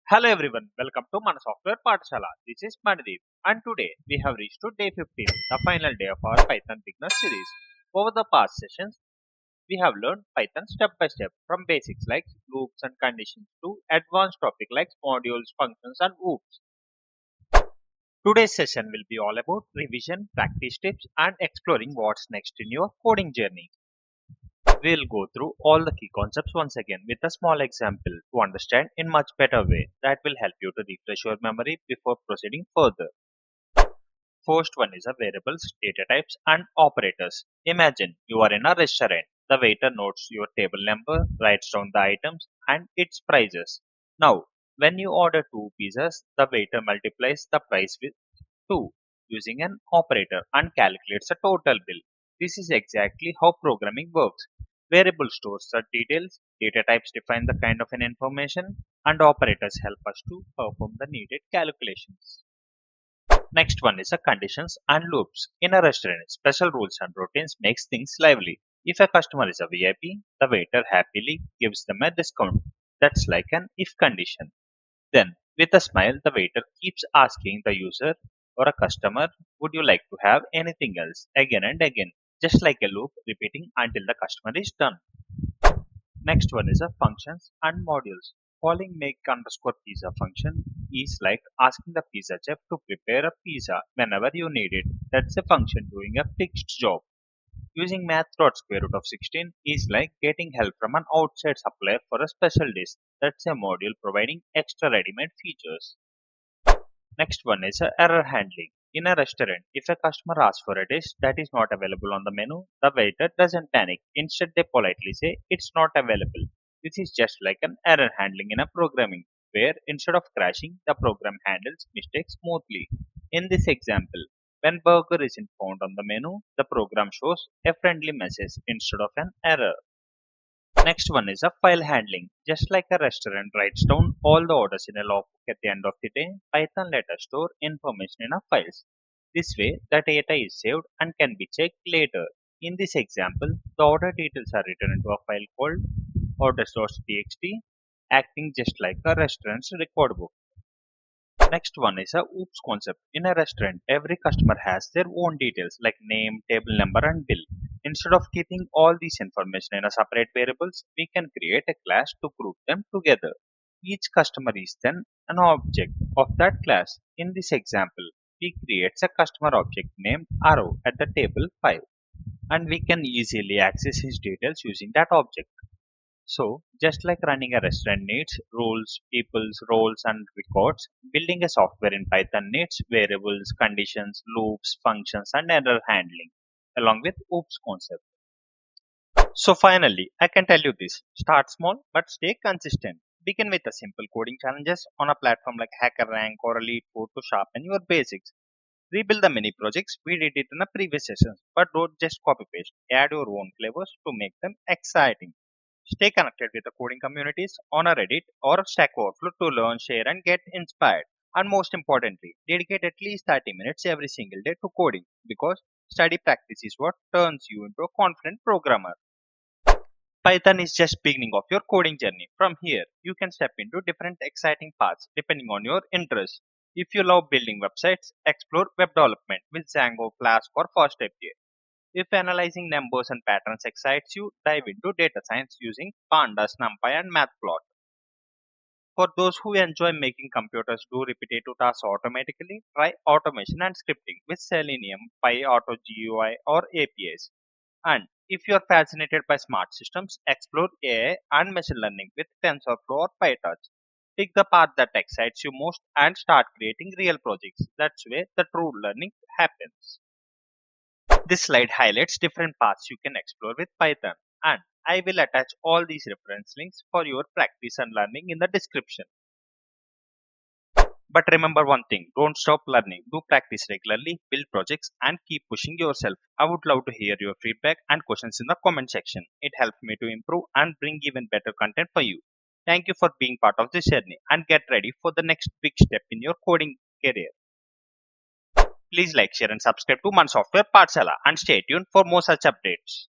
Hello everyone, welcome to Mana Software Pathshala. This is Mandeep and today we have reached to day 15, the final day of our Python beginner series. Over the past sessions, we have learned Python step by step from basics like loops and conditions to advanced topic like modules, functions and OOPs. Today's session will be all about revision, practice tips and exploring what's next in your coding journey. We'll go through all the key concepts once again with a small example to understand in much better way that will help you to refresh your memory before proceeding further. First one is a variables, data types and operators. Imagine you are in a restaurant. The waiter notes your table number, writes down the items and its prices. Now, when you order two pizzas, the waiter multiplies the price with 2 using an operator and calculates a total bill. This is exactly how programming works. Variable stores the details, data types define the kind of an information, and operators help us to perform the needed calculations. Next one is the conditions and loops. In a restaurant, special rules and routines makes things lively. If a customer is a VIP, the waiter happily gives them a discount. That's like an if condition. Then, with a smile, the waiter keeps asking the user or a customer, would you like to have anything else again and again, just like a loop repeating until the customer is done. Next one is a functions and modules. Calling make underscore pizza function is like asking the pizza chef to prepare a pizza whenever you need it. That's a function doing a fixed job. Using math.square root of 16 is like getting help from an outside supplier for a special dish. That's a module providing extra ready-made features. Next one is error handling. In a restaurant, if a customer asks for a dish that is not available on the menu, the waiter doesn't panic. Instead, they politely say it's not available. This is just like an error handling in a programming, where instead of crashing, the program handles mistakes smoothly. In this example, when burger isn't found on the menu, the program shows a friendly message instead of an error. Next one is a file handling. Just like a restaurant writes down all the orders in a logbook at the end of the day, Python let us store information in our files. This way, the data is saved and can be checked later. In this example, the order details are written into a file called orders.txt, acting just like a restaurant's record book. Next one is a OOPS concept. In a restaurant, every customer has their own details like name, table number and bill. Instead of keeping all these information in a separate variables, we can create a class to group them together. Each customer is then an object of that class. In this example, we create a customer object named Arrow at the table 5 and we can easily access his details using that object. So, just like running a restaurant needs rules, peoples, roles, and records, building a software in Python needs variables, conditions, loops, functions, and error handling, along with OOPS concept. So, finally, I can tell you this start small but stay consistent. Begin with a simple coding challenges on a platform like HackerRank or LeetCode to sharpen your basics. Rebuild the mini projects we did it in the previous sessions, but don't just copy paste. Add your own flavors to make them exciting. Stay connected with the coding communities on a Reddit or Stack Overflow to learn, share, and get inspired. And most importantly, dedicate at least 30 minutes every single day to coding because study practice is what turns you into a confident programmer. Python is just beginning of your coding journey. From here, you can step into different exciting paths depending on your interests. If you love building websites, explore web development with Django, Flask, or FastAPI. If analyzing numbers and patterns excites you, dive into data science using Pandas, NumPy, and Matplot. For those who enjoy making computers do repetitive tasks automatically, try automation and scripting with Selenium, PyAuto GUI, or APIs. And if you are fascinated by smart systems, explore AI and machine learning with TensorFlow or PyTorch. Pick the path that excites you most and start creating real projects. That's where the true learning happens. This slide highlights different paths you can explore with Python, and I will attach all these reference links for your practice and learning in the description. But remember one thing, don't stop learning. Do practice regularly, build projects, and keep pushing yourself. I would love to hear your feedback and questions in the comment section. It helps me to improve and bring even better content for you. Thank you for being part of this journey and get ready for the next big step in your coding career. Please like, share, and subscribe to Man Software Pathshala and stay tuned for more such updates.